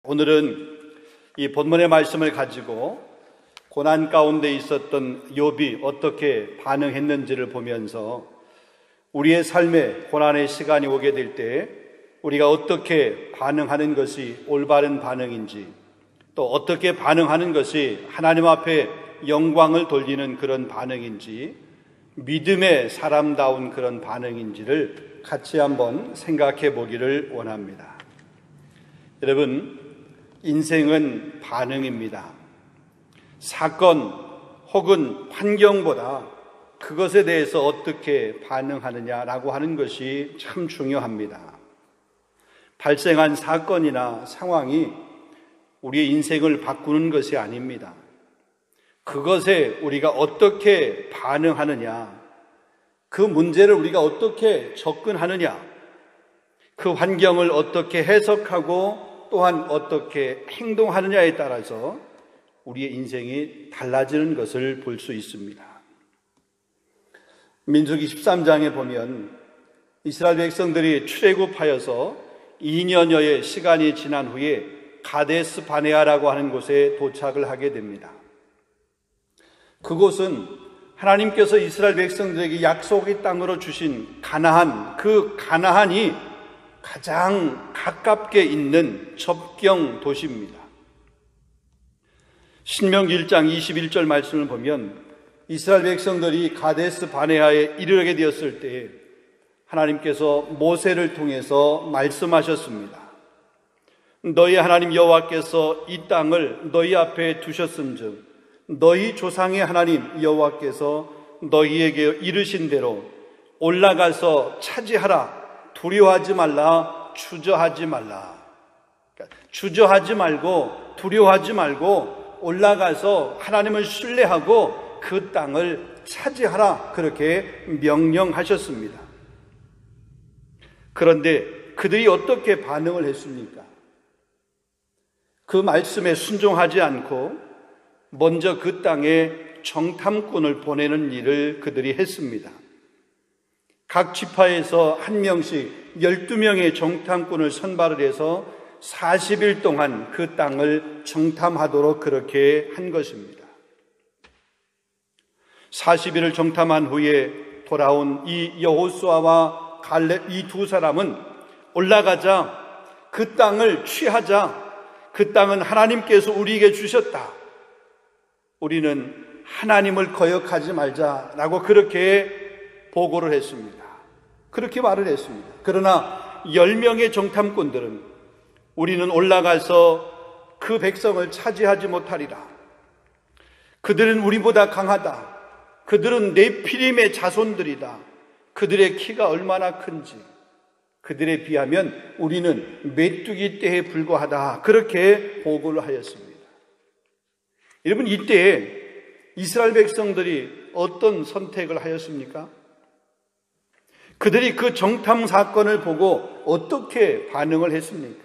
오늘은 이 본문의 말씀을 가지고 고난 가운데 있었던 욥이 어떻게 반응했는지를 보면서 우리의 삶에 고난의 시간이 오게 될 때 우리가 어떻게 반응하는 것이 올바른 반응인지, 또 어떻게 반응하는 것이 하나님 앞에 영광을 돌리는 그런 반응인지, 믿음의 사람다운 그런 반응인지를 같이 한번 생각해 보기를 원합니다. 여러분, 인생은 반응입니다. 사건 혹은 환경보다 그것에 대해서 어떻게 반응하느냐라고 하는 것이 참 중요합니다. 발생한 사건이나 상황이 우리의 인생을 바꾸는 것이 아닙니다. 그것에 우리가 어떻게 반응하느냐, 그 문제를 우리가 어떻게 접근하느냐, 그 환경을 어떻게 해석하고 또한 어떻게 행동하느냐에 따라서 우리의 인생이 달라지는 것을 볼 수 있습니다. 민수기 13장에 보면 이스라엘 백성들이 출애굽하여서 2년여의 시간이 지난 후에 가데스 바네아라고 하는 곳에 도착을 하게 됩니다. 그곳은 하나님께서 이스라엘 백성들에게 약속의 땅으로 주신 가나안, 그 가나안이 가장 가깝게 있는 접경 도시입니다. 신명기 1장 21절 말씀을 보면 이스라엘 백성들이 가데스 바네아에 이르게 되었을 때 하나님께서 모세를 통해서 말씀하셨습니다. 너희 하나님 여호와께서 이 땅을 너희 앞에 두셨은즉 너희 조상의 하나님 여호와께서 너희에게 이르신 대로 올라가서 차지하라. 두려워하지 말라, 주저하지 말라. 그러니까 주저하지 말고 두려워하지 말고 올라가서 하나님을 신뢰하고 그 땅을 차지하라, 그렇게 명령하셨습니다. 그런데 그들이 어떻게 반응을 했습니까? 그 말씀에 순종하지 않고 먼저 그 땅에 정탐꾼을 보내는 일을 그들이 했습니다. 각 지파에서 한 명씩 12명의 정탐꾼을 선발을 해서 40일 동안 그 땅을 정탐하도록 그렇게 한 것입니다. 40일을 정탐한 후에 돌아온 이 여호수아와 갈렙, 이 두 사람은 올라가자, 그 땅을 취하자, 그 땅은 하나님께서 우리에게 주셨다, 우리는 하나님을 거역하지 말자라고 그렇게 보고를 했습니다. 그렇게 말을 했습니다. 그러나 10명의 정탐꾼들은 우리는 올라가서 그 백성을 차지하지 못하리라. 그들은 우리보다 강하다. 그들은 네피림의 자손들이다. 그들의 키가 얼마나 큰지, 그들에 비하면 우리는 메뚜기 떼에 불과하다. 그렇게 보고를 하였습니다. 여러분, 이때 이스라엘 백성들이 어떤 선택을 하였습니까? 그들이 그 정탐 사건을 보고 어떻게 반응을 했습니까?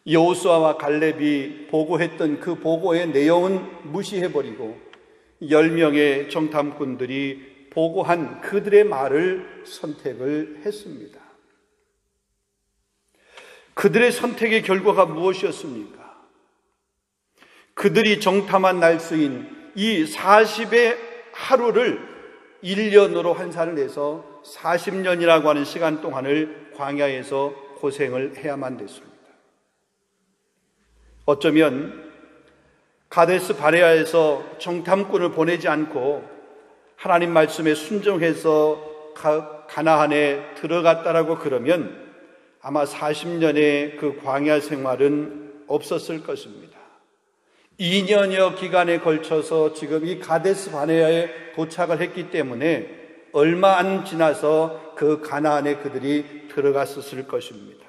여호수아와 갈렙이 보고했던 그 보고의 내용은 무시해버리고 10명의 정탐꾼들이 보고한 그들의 말을 선택을 했습니다. 그들의 선택의 결과가 무엇이었습니까? 그들이 정탐한 날수인 이 40의 하루를 1년으로 환산을 해서 40년이라고 하는 시간 동안을 광야에서 고생을 해야만 됐습니다. 어쩌면 가데스 바네아에서 정탐꾼을 보내지 않고 하나님 말씀에 순종해서 가나안에 들어갔다라고 그러면 아마 40년의 그 광야 생활은 없었을 것입니다. 2년여 기간에 걸쳐서 지금 이 가데스 바네아에 도착을 했기 때문에 얼마 안 지나서 그 가나안에 그들이 들어갔었을 것입니다.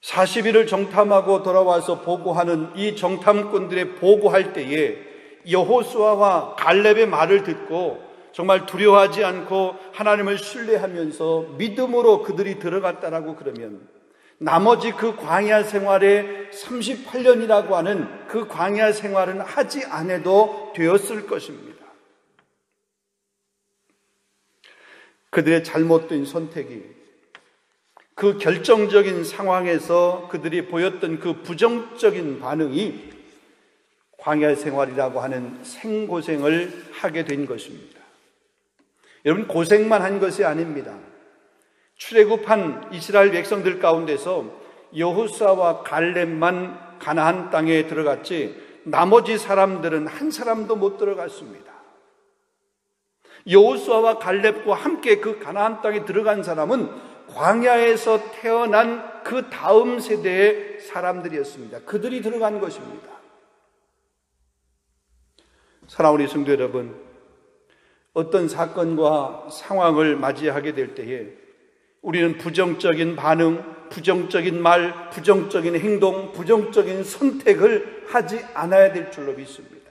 40일을 정탐하고 돌아와서 보고하는 이 정탐꾼들의 보고할 때에 여호수아와 갈렙의 말을 듣고 정말 두려워하지 않고 하나님을 신뢰하면서 믿음으로 그들이 들어갔다라고 그러면 나머지 그 광야 생활에 38년이라고 하는 그 광야 생활은 하지 않아도 되었을 것입니다. 그들의 잘못된 선택이 그 결정적인 상황에서 그들이 보였던 그 부정적인 반응이 광야 생활이라고 하는 생고생을 하게 된 것입니다. 여러분, 고생만 한 것이 아닙니다. 출애굽한 이스라엘 백성들 가운데서 여호수아와 갈렙만 가나안 땅에 들어갔지 나머지 사람들은 한 사람도 못 들어갔습니다. 여호수아와 갈렙과 함께 그 가나안 땅에 들어간 사람은 광야에서 태어난 그 다음 세대의 사람들이었습니다. 그들이 들어간 것입니다. 사랑하는 우리 성도 여러분, 어떤 사건과 상황을 맞이하게 될 때에 우리는 부정적인 반응, 부정적인 말, 부정적인 행동, 부정적인 선택을 하지 않아야 될 줄로 믿습니다.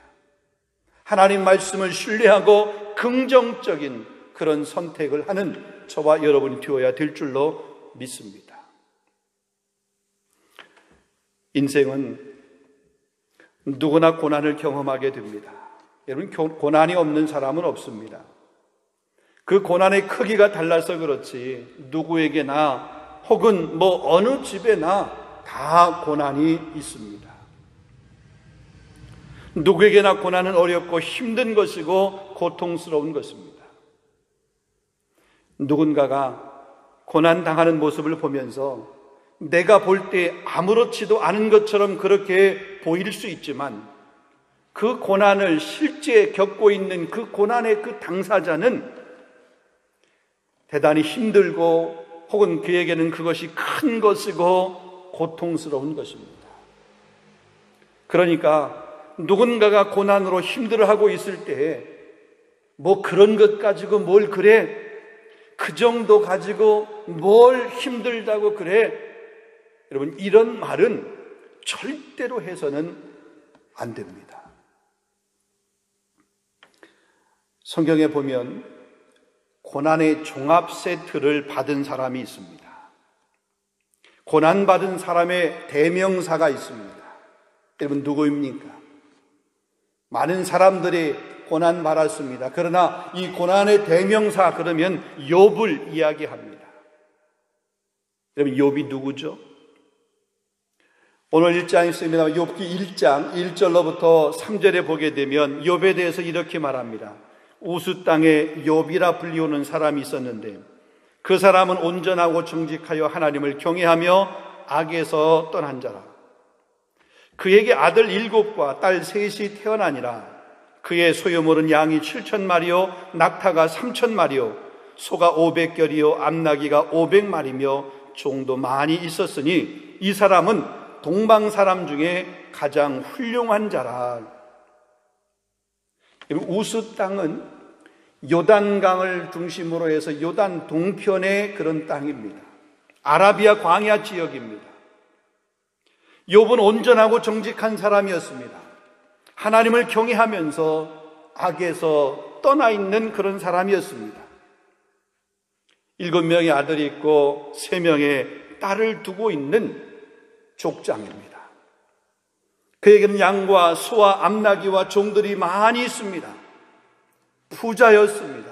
하나님 말씀을 신뢰하고 긍정적인 그런 선택을 하는 저와 여러분이 되어야 될 줄로 믿습니다. 인생은 누구나 고난을 경험하게 됩니다. 여러분, 고난이 없는 사람은 없습니다. 그 고난의 크기가 달라서 그렇지 누구에게나 혹은 어느 집에나 다 고난이 있습니다. 누구에게나 고난은 어렵고 힘든 것이고 고통스러운 것입니다. 누군가가 고난당하는 모습을 보면서 내가 볼 때 아무렇지도 않은 것처럼 그렇게 보일 수 있지만 그 고난을 실제 겪고 있는 그 고난의 그 당사자는 대단히 힘들고 혹은 그에게는 그것이 큰 것이고 고통스러운 것입니다. 그러니까 누군가가 고난으로 힘들어하고 있을 때 그런 것 가지고 뭘 그래? 그 정도 가지고 뭘 힘들다고 그래? 여러분, 이런 말은 절대로 해서는 안 됩니다. 성경에 보면 고난의 종합 세트를 받은 사람이 있습니다. 고난받은 사람의 대명사가 있습니다. 여러분, 누구입니까? 많은 사람들이 고난받았습니다. 그러나 이 고난의 대명사 그러면 욥을 이야기합니다. 여러분, 욥이 누구죠? 오늘 1장에 있습니다. 욥기 1장 1절로부터 3절에 보게 되면 욥에 대해서 이렇게 말합니다. 우스 땅에 욥이라 불리우는 사람이 있었는데 그 사람은 온전하고 정직하여 하나님을 경외하며 악에서 떠난 자라. 그에게 아들 7과 딸 3이 태어나니라. 그의 소유물은 양이 7,000마리요 낙타가 3,000마리요 소가 500결이요 암나귀가 500마리며 종도 많이 있었으니 이 사람은 동방 사람 중에 가장 훌륭한 자라. 우스 땅은 요단강을 중심으로 해서 요단 동편의 그런 땅입니다. 아라비아 광야 지역입니다. 욥은 온전하고 정직한 사람이었습니다. 하나님을 경외하면서 악에서 떠나 있는 그런 사람이었습니다. 7명의 아들이 있고 3명의 딸을 두고 있는 족장입니다. 그에게는 양과 소와 암나귀와 종들이 많이 있습니다. 부자였습니다.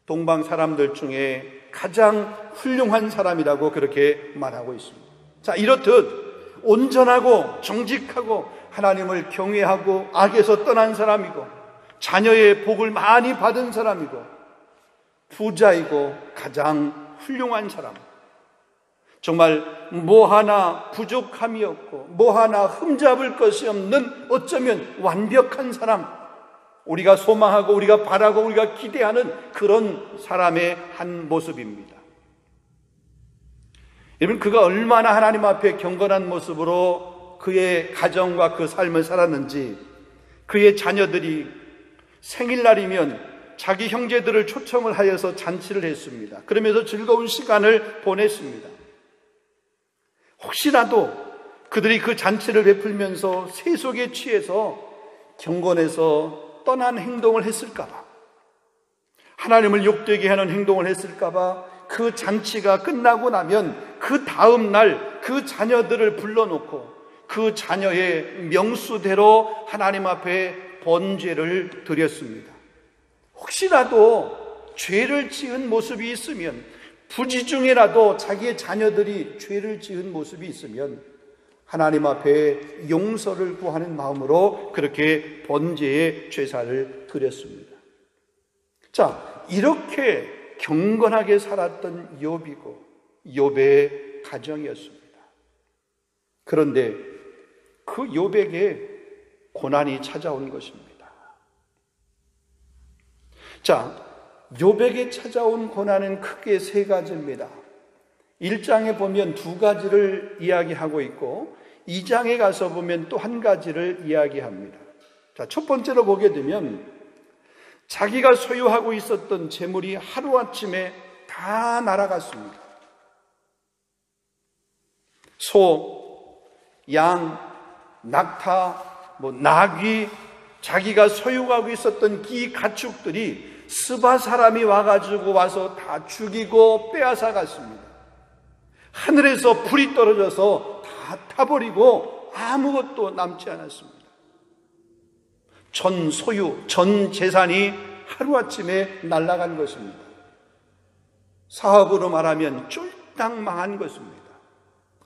동방 사람들 중에 가장 훌륭한 사람이라고 그렇게 말하고 있습니다. 자, 이렇듯 온전하고 정직하고 하나님을 경외하고 악에서 떠난 사람이고 자녀의 복을 많이 받은 사람이고 부자이고 가장 훌륭한 사람, 정말 하나 부족함이 없고 하나 흠잡을 것이 없는 어쩌면 완벽한 사람, 우리가 소망하고 우리가 바라고 우리가 기대하는 그런 사람의 한 모습입니다. 여러분, 그가 얼마나 하나님 앞에 경건한 모습으로 그의 가정과 그 삶을 살았는지, 그의 자녀들이 생일날이면 자기 형제들을 초청을 하여서 잔치를 했습니다. 그러면서 즐거운 시간을 보냈습니다. 혹시라도 그들이 그 잔치를 베풀면서 세속에 취해서 경건해서 떠난 행동을 했을까봐, 하나님을 욕되게 하는 행동을 했을까봐 그 잔치가 끝나고 나면 그 다음 날 그 자녀들을 불러놓고 그 자녀의 명수대로 하나님 앞에 번제를 드렸습니다. 혹시라도 죄를 지은 모습이 있으면 부지 중에라도 자기의 자녀들이 죄를 지은 모습이 있으면 하나님 앞에 용서를 구하는 마음으로 그렇게 번제의 제사를 드렸습니다. 자, 이렇게 경건하게 살았던 욥이고 욥의 가정이었습니다. 그런데 그 욥에게 고난이 찾아온 것입니다. 자, 욥에게 찾아온 고난은 크게 세 가지입니다. 1장에 보면 두 가지를 이야기하고 있고 2장에 가서 보면 또 한 가지를 이야기합니다. 자, 첫 번째로 보게 되면 자기가 소유하고 있었던 재물이 하루아침에 다 날아갔습니다. 소, 양, 낙타, 나귀, 자기가 소유하고 있었던 기 가축들이 스바 사람이 와서 다 죽이고 빼앗아 갔습니다. 하늘에서 불이 떨어져서 다 타버리고 아무것도 남지 않았습니다. 전 소유, 전 재산이 하루아침에 날아간 것입니다. 사업으로 말하면 쫄딱 망한 것입니다.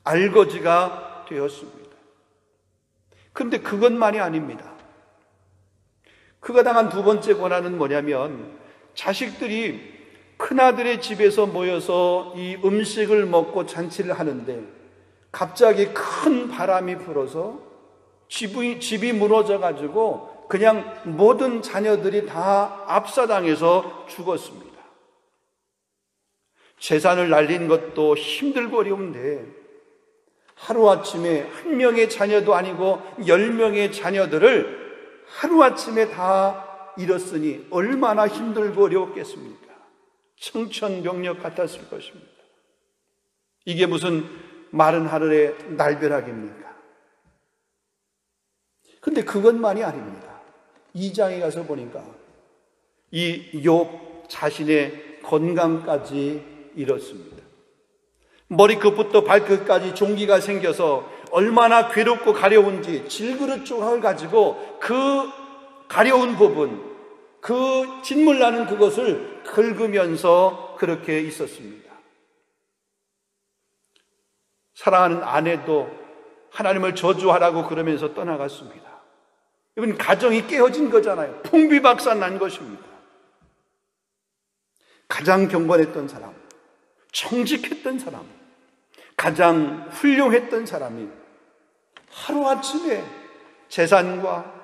알거지가 되었습니다. 그런데 그것만이 아닙니다. 그가 당한 두 번째 고난은 뭐냐면 자식들이 큰아들의 집에서 모여서 이 음식을 먹고 잔치를 하는데 갑자기 큰 바람이 불어서 집이 무너져가지고 그냥 모든 자녀들이 다 압사당해서 죽었습니다. 재산을 날린 것도 힘들고 어려운데 하루아침에 한 명의 자녀도 아니고 10명의 자녀들을 하루아침에 다 잃었으니 얼마나 힘들고 어려웠겠습니까? 청천벽력 같았을 것입니다. 이게 무슨 마른 하늘의 날벼락입니까? 근데 그것만이 아닙니다. 2장에 가서 보니까 이 욥 자신의 건강까지 잃었습니다. 머리끝부터 발끝까지 종기가 생겨서 얼마나 괴롭고 가려운지 질그릇 조각을 가지고 그 가려운 부분, 그 진물 나는 그것을 긁으면서 그렇게 있었습니다. 사랑하는 아내도 하나님을 저주하라고 그러면서 떠나갔습니다. 이건 가정이 깨어진 거잖아요. 풍비박산 난 것입니다. 가장 경건했던 사람, 정직했던 사람, 가장 훌륭했던 사람이 하루아침에 재산과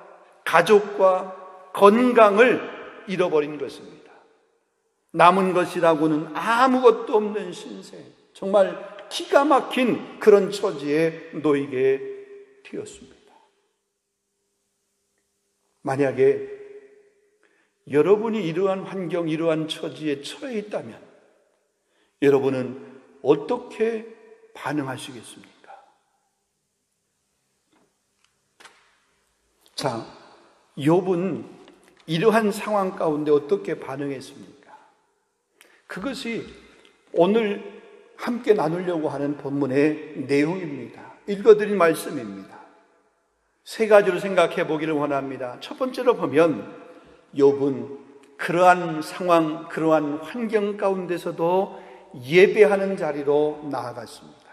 가족과 건강을 잃어버린 것입니다. 남은 것이라고는 아무것도 없는 신세, 정말 기가 막힌 그런 처지에 놓이게 되었습니다. 만약에 여러분이 이러한 환경, 이러한 처지에 처해 있다면 여러분은 어떻게 반응하시겠습니까? 자, 욥은 이러한 상황 가운데 어떻게 반응했습니까? 그것이 오늘 함께 나누려고 하는 본문의 내용입니다. 읽어드린 말씀입니다. 세 가지로 생각해 보기를 원합니다. 첫 번째로 보면 욥은 그러한 상황, 그러한 환경 가운데서도 예배하는 자리로 나아갔습니다.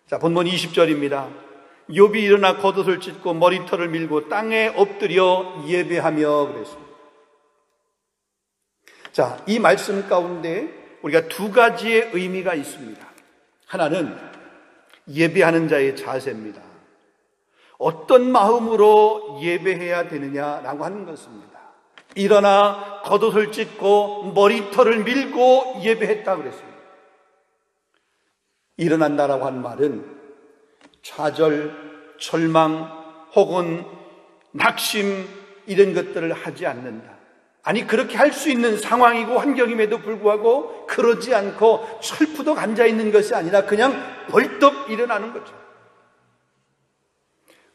자, 본문 20절입니다. 욥이 일어나 겉옷을 찢고 머리털을 밀고 땅에 엎드려 예배하며 그랬습니다. 자, 이 말씀 가운데 우리가 두 가지의 의미가 있습니다. 하나는 예배하는 자의 자세입니다. 어떤 마음으로 예배해야 되느냐라고 하는 것입니다. 일어나 겉옷을 찢고 머리털을 밀고 예배했다 그랬습니다. 일어난다라고 한 말은 좌절, 절망 혹은 낙심 이런 것들을 하지 않는다. 아니 그렇게 할 수 있는 상황이고 환경임에도 불구하고 그러지 않고 철푸덕 앉아있는 것이 아니라 그냥 벌떡 일어나는 거죠.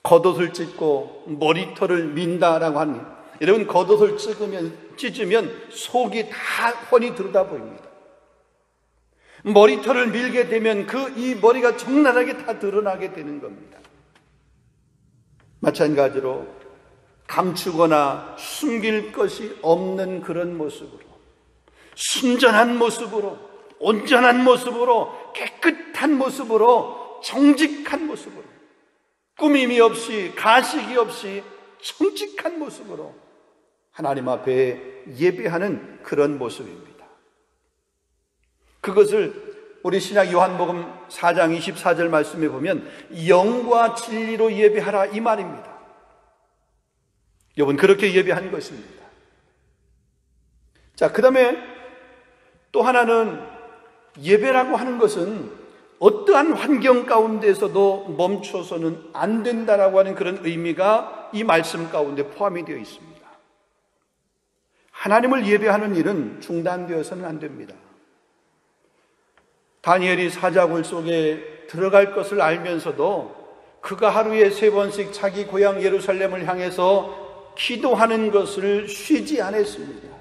겉옷을 찢고 머리털을 민다라고 하는, 여러분 겉옷을 찢으면 속이 다 훤히 들여다 보입니다. 머리털을 밀게 되면 이 머리가 적나라하게 다 드러나게 되는 겁니다. 마찬가지로 감추거나 숨길 것이 없는 그런 모습으로, 순전한 모습으로 온전한 모습으로, 깨끗한 모습으로, 정직한 모습으로, 꾸밈이 없이, 가식이 없이 정직한 모습으로 하나님 앞에 예배하는 그런 모습입니다. 그것을 우리 신약 요한복음 4장 24절 말씀에 보면 영과 진리로 예배하라 이 말입니다. 여러분, 그렇게 예배한 것입니다. 자, 그 다음에 또 하나는 예배라고 하는 것은 어떠한 환경 가운데서도 멈춰서는 안 된다라고 하는 그런 의미가 이 말씀 가운데 포함이 되어 있습니다. 하나님을 예배하는 일은 중단되어서는 안 됩니다. 다니엘이 사자굴 속에 들어갈 것을 알면서도 그가 하루에 3번씩 자기 고향 예루살렘을 향해서 기도하는 것을 쉬지 않았습니다.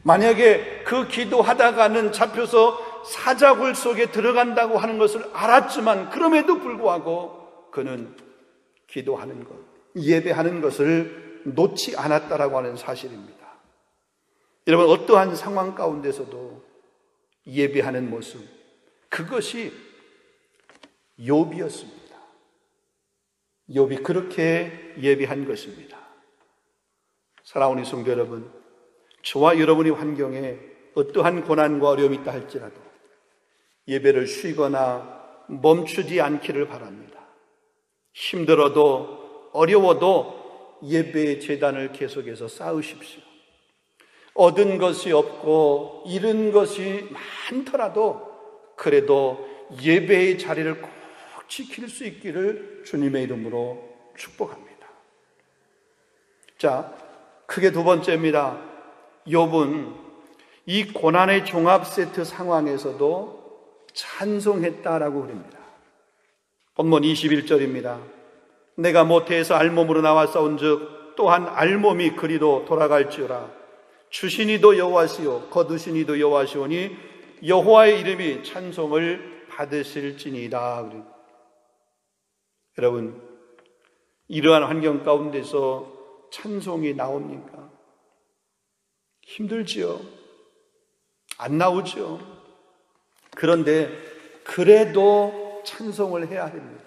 만약에 그 기도하다가는 잡혀서 사자굴 속에 들어간다고 하는 것을 알았지만 그럼에도 불구하고 그는 기도하는 것, 예배하는 것을 놓지 않았다라고 하는 사실입니다. 여러분, 어떠한 상황 가운데서도 예배하는 모습, 그것이 욥이었습니다. 욥이 그렇게 예배한 것입니다. 사랑하는 성도 여러분, 저와 여러분의 환경에 어떠한 고난과 어려움이 있다 할지라도 예배를 쉬거나 멈추지 않기를 바랍니다. 힘들어도 어려워도 예배의 제단을 계속해서 쌓으십시오. 얻은 것이 없고 잃은 것이 많더라도 그래도 예배의 자리를 꼭 지킬 수 있기를 주님의 이름으로 축복합니다. 자, 크게 두 번째입니다. 욥은 이 고난의 종합 세트 상황에서도 찬송했다라고 그럽니다. 본문 21절입니다. 내가 모태에서 알몸으로 나와 싸운즉 또한 알몸이 그리로 돌아갈지어라. 주시니도 여호와시요 거두시니도 여호와시오니 여호와의 이름이 찬송을 받으실지니라. 여러분, 이러한 환경 가운데서 찬송이 나옵니까? 힘들지요. 안 나오죠. 그런데 그래도 찬송을 해야 합니다.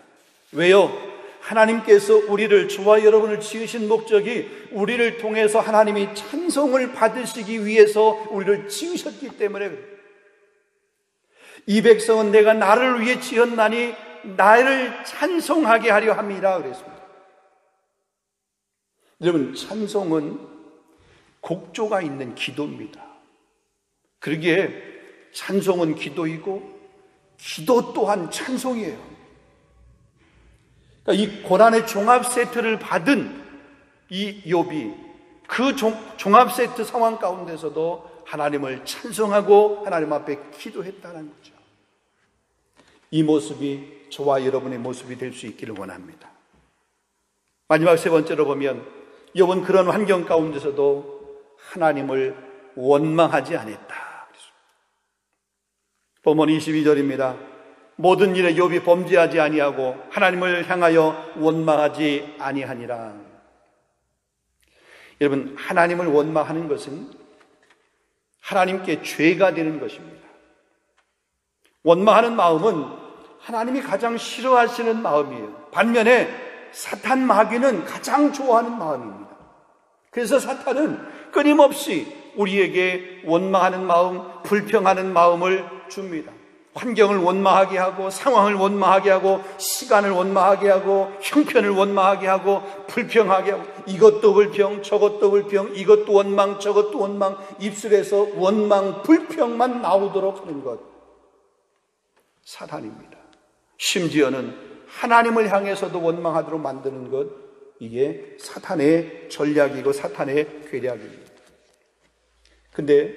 왜요? 하나님께서 우리를, 저와 여러분을 지으신 목적이 우리를 통해서 하나님이 찬송을 받으시기 위해서 우리를 지으셨기 때문에 그래요. 이 백성은 내가 나를 위해 지었나니 나를 찬송하게 하려 함이라 그랬습니다. 여러분, 찬송은 곡조가 있는 기도입니다. 그러기에 찬송은 기도이고 기도 또한 찬송이에요. 그러니까 이 고난의 종합 세트를 받은 이 욥이 그 종합 세트 상황 가운데서도 하나님을 찬송하고 하나님 앞에 기도했다는 거죠. 이 모습이 저와 여러분의 모습이 될 수 있기를 원합니다. 마지막 세 번째로 보면 욥은 그런 환경 가운데서도 하나님을 원망하지 않았다. 본문 22절입니다. 모든 일에 욥이 범죄하지 아니하고 하나님을 향하여 원망하지 아니하니라. 여러분, 하나님을 원망하는 것은 하나님께 죄가 되는 것입니다. 원망하는 마음은 하나님이 가장 싫어하시는 마음이에요. 반면에 사탄 마귀는 가장 좋아하는 마음입니다. 그래서 사탄은 끊임없이 우리에게 원망하는 마음, 불평하는 마음을 줍니다. 환경을 원망하게 하고, 상황을 원망하게 하고, 시간을 원망하게 하고, 형편을 원망하게 하고, 불평하게 하고, 이것도 불평, 저것도 불평, 이것도 원망, 저것도 원망, 입술에서 원망, 불평만 나오도록 하는 것, 사탄입니다. 심지어는 하나님을 향해서도 원망하도록 만드는 것, 이게 사탄의 전략이고 사탄의 괴략입니다. 근데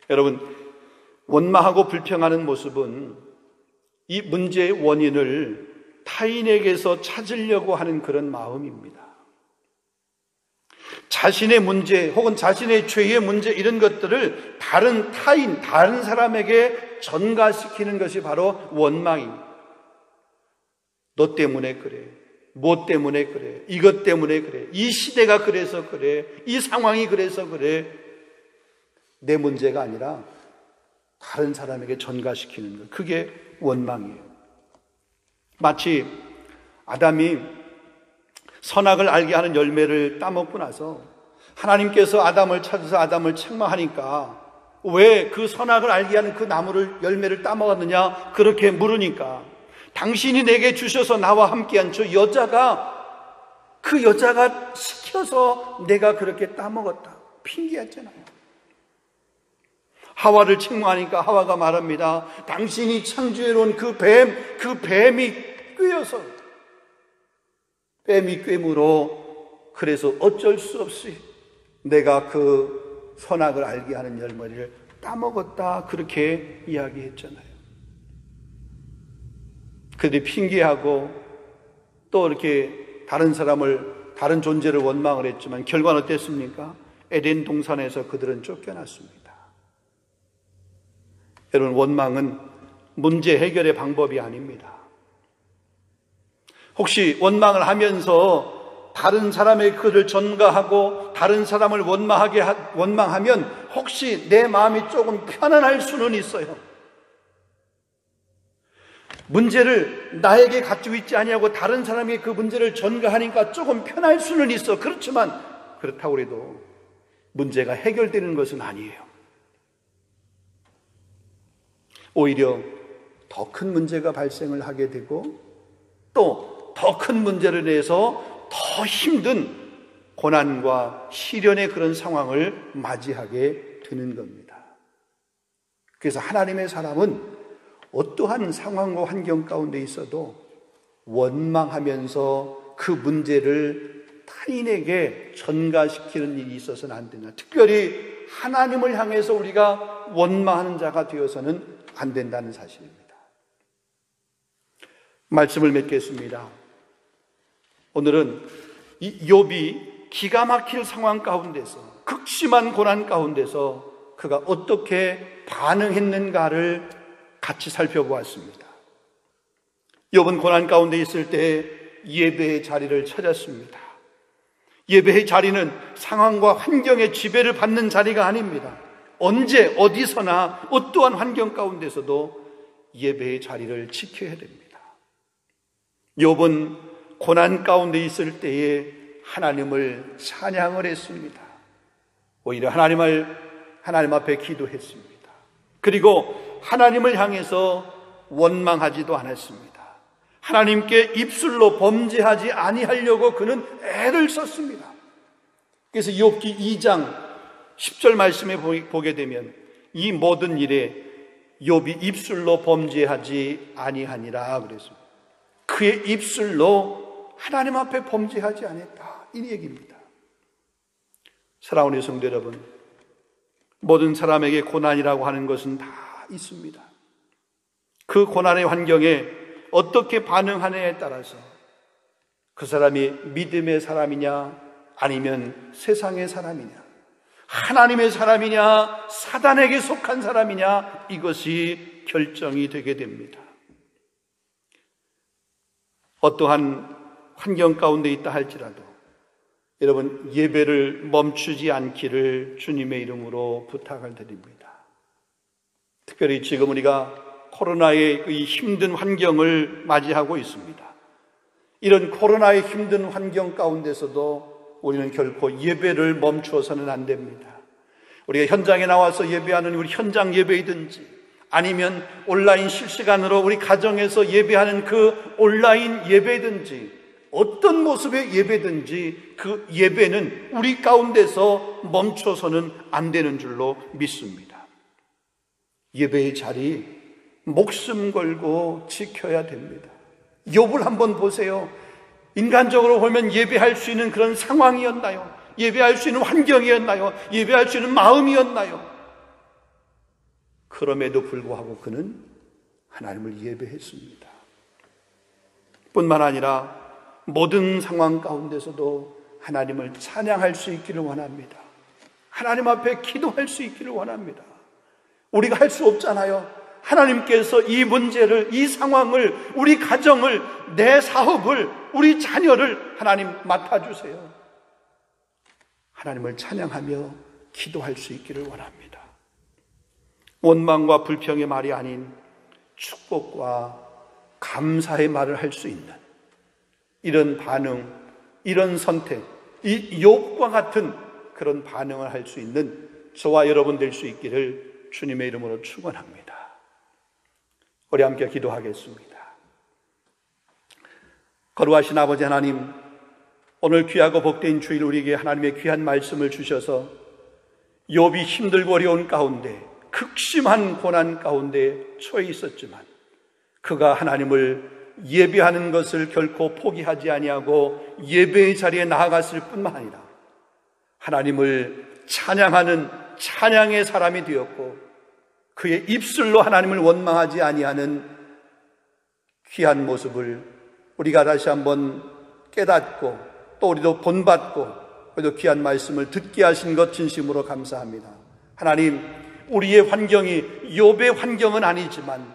여러분, 원망하고 불평하는 모습은 이 문제의 원인을 타인에게서 찾으려고 하는 그런 마음입니다. 자신의 문제 혹은 자신의 죄의 문제, 이런 것들을 다른 타인, 다른 사람에게 전가시키는 것이 바로 원망입니다. 너 때문에 그래, 뭐 때문에 그래, 이것 때문에 그래, 이 시대가 그래서 그래, 이 상황이 그래서 그래. 내 문제가 아니라 다른 사람에게 전가시키는 것, 그게 원망이에요. 마치 아담이 선악을 알게 하는 열매를 따먹고 나서 하나님께서 아담을 찾아서 아담을 책망하니까 왜 그 선악을 알게 하는 그 나무를 열매를 따먹었느냐 그렇게 물으니까 당신이 내게 주셔서 나와 함께한 저 여자가 그 여자가 시켜서 내가 그렇게 따먹었다 핑계했잖아요. 하와를 책망하니까 하와가 말합니다. 당신이 창조해 놓은 그 뱀이 꿰어서 뱀이 꿰므로 그래서 어쩔 수 없이 내가 그 선악을 알게 하는 열매를 따먹었다 그렇게 이야기했잖아요. 그들이 핑계하고 또 이렇게 다른 존재를 원망을 했지만 결과는 어땠습니까? 에덴 동산에서 그들은 쫓겨났습니다. 여러분, 원망은 문제 해결의 방법이 아닙니다. 혹시 원망을 하면서 다른 사람의 그를 전가하고 다른 사람을 원망하면 혹시 내 마음이 조금 편안할 수는 있어요. 문제를 나에게 가지고 있지 아니하고 다른 사람에게 그 문제를 전가하니까 조금 편할 수는 있어. 그렇지만 그렇다고 해도 문제가 해결되는 것은 아니에요. 오히려 더 큰 문제가 발생을 하게 되고 또 더 큰 문제를 내서 더 힘든 고난과 시련의 그런 상황을 맞이하게 되는 겁니다. 그래서 하나님의 사람은 어떠한 상황과 환경 가운데 있어도 원망하면서 그 문제를 타인에게 전가시키는 일이 있어서는 안 된다. 특별히 하나님을 향해서 우리가 원망하는 자가 되어서는 안 된다는 사실입니다. 말씀을 맺겠습니다. 오늘은 이 욥이 기가 막힐 상황 가운데서 극심한 고난 가운데서 그가 어떻게 반응했는가를 같이 살펴보았습니다. 욥은 고난 가운데 있을 때 예배의 자리를 찾았습니다. 예배의 자리는 상황과 환경의 지배를 받는 자리가 아닙니다. 언제 어디서나 어떠한 환경 가운데서도 예배의 자리를 지켜야 됩니다. 욥은 고난 가운데 있을 때에 하나님을 찬양을 했습니다. 오히려 하나님 앞에 기도했습니다. 그리고 하나님을 향해서 원망하지도 않았습니다. 하나님께 입술로 범죄하지 아니하려고 그는 애를 썼습니다. 그래서 욥기 2장 10절 말씀에 보게 되면 이 모든 일에 욥이 입술로 범죄하지 아니하니라 그랬습니다. 그의 입술로 하나님 앞에 범죄하지 않았다 이 얘기입니다. 사랑하는 성도 여러분, 모든 사람에게 고난이라고 하는 것은 다 있습니다. 그 고난의 환경에 어떻게 반응하느냐에 따라서 그 사람이 믿음의 사람이냐 아니면 세상의 사람이냐, 하나님의 사람이냐 사단에게 속한 사람이냐, 이것이 결정이 되게 됩니다. 어떠한 환경 가운데 있다 할지라도 여러분, 예배를 멈추지 않기를 주님의 이름으로 부탁을 드립니다. 특별히 지금 우리가 코로나의 이 힘든 환경을 맞이하고 있습니다. 이런 코로나의 힘든 환경 가운데서도 우리는 결코 예배를 멈추어서는 안 됩니다. 우리가 현장에 나와서 예배하는 우리 현장 예배이든지 아니면 온라인 실시간으로 우리 가정에서 예배하는 그 온라인 예배든지 어떤 모습의 예배든지 그 예배는 우리 가운데서 멈춰서는 안 되는 줄로 믿습니다. 예배의 자리 목숨 걸고 지켜야 됩니다. 욥을 한번 보세요. 인간적으로 보면 예배할 수 있는 그런 상황이었나요? 예배할 수 있는 환경이었나요? 예배할 수 있는 마음이었나요? 그럼에도 불구하고 그는 하나님을 예배했습니다. 뿐만 아니라 모든 상황 가운데서도 하나님을 찬양할 수 있기를 원합니다. 하나님 앞에 기도할 수 있기를 원합니다. 우리가 할 수 없잖아요. 하나님께서 이 문제를, 이 상황을, 우리 가정을, 내 사업을, 우리 자녀를 하나님 맡아주세요. 하나님을 찬양하며 기도할 수 있기를 원합니다. 원망과 불평의 말이 아닌 축복과 감사의 말을 할 수 있는 이런 반응, 이런 선택, 이 욥과 같은 그런 반응을 할 수 있는 저와 여러분 될 수 있기를 주님의 이름으로 축원합니다. 우리 함께 기도하겠습니다. 거룩하신 아버지 하나님, 오늘 귀하고 복된 주일 우리에게 하나님의 귀한 말씀을 주셔서 욥이 힘들고 어려운 가운데, 극심한 고난 가운데 처해 있었지만 그가 하나님을 예배하는 것을 결코 포기하지 아니하고 예배의 자리에 나아갔을 뿐만 아니라 하나님을 찬양하는 찬양의 사람이 되었고, 그의 입술로 하나님을 원망하지 아니하는 귀한 모습을 우리가 다시 한번 깨닫고, 또 우리도 본받고 우리도 귀한 말씀을 듣게 하신 것 진심으로 감사합니다. 하나님, 우리의 환경이 욥의 환경은 아니지만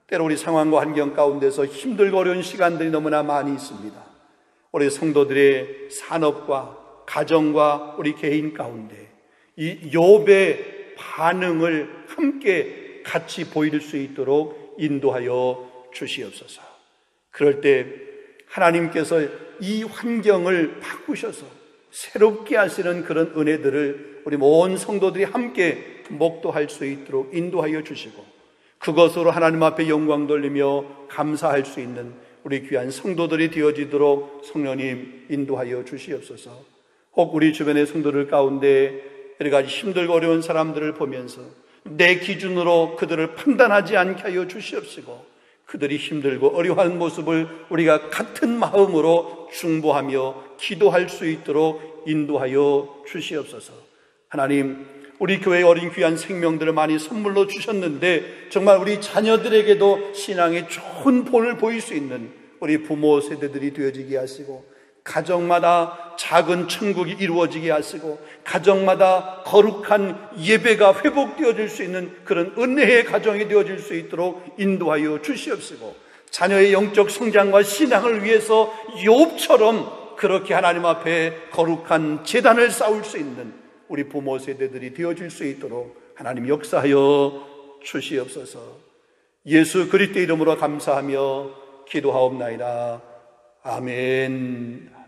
때로 우리 상황과 환경 가운데서 힘들고 어려운 시간들이 너무나 많이 있습니다. 우리 성도들의 산업과 가정과 우리 개인 가운데 이 욥의 반응을 함께 같이 보일 수 있도록 인도하여 주시옵소서. 그럴 때 하나님께서 이 환경을 바꾸셔서 새롭게 하시는 그런 은혜들을 우리 모든 성도들이 함께 목도할 수 있도록 인도하여 주시고, 그것으로 하나님 앞에 영광 돌리며 감사할 수 있는 우리 귀한 성도들이 되어지도록 성령님 인도하여 주시옵소서. 혹 우리 주변의 성도들 가운데 여러 가지 힘들고 어려운 사람들을 보면서 내 기준으로 그들을 판단하지 않게 하여 주시옵시고, 그들이 힘들고 어려워하는 모습을 우리가 같은 마음으로 중보하며 기도할 수 있도록 인도하여 주시옵소서. 하나님, 우리 교회에 어린 귀한 생명들을 많이 선물로 주셨는데 정말 우리 자녀들에게도 신앙의 좋은 본을 보일 수 있는 우리 부모 세대들이 되어지게 하시고, 가정마다 작은 천국이 이루어지게 하시고, 가정마다 거룩한 예배가 회복되어질 수 있는 그런 은혜의 가정이 되어질 수 있도록 인도하여 주시옵시고, 자녀의 영적 성장과 신앙을 위해서 욥처럼 그렇게 하나님 앞에 거룩한 제단을 쌓을 수 있는 우리 부모 세대들이 되어질 수 있도록 하나님 역사하여 주시옵소서. 예수 그리스도의 이름으로 감사하며 기도하옵나이다. 아멘.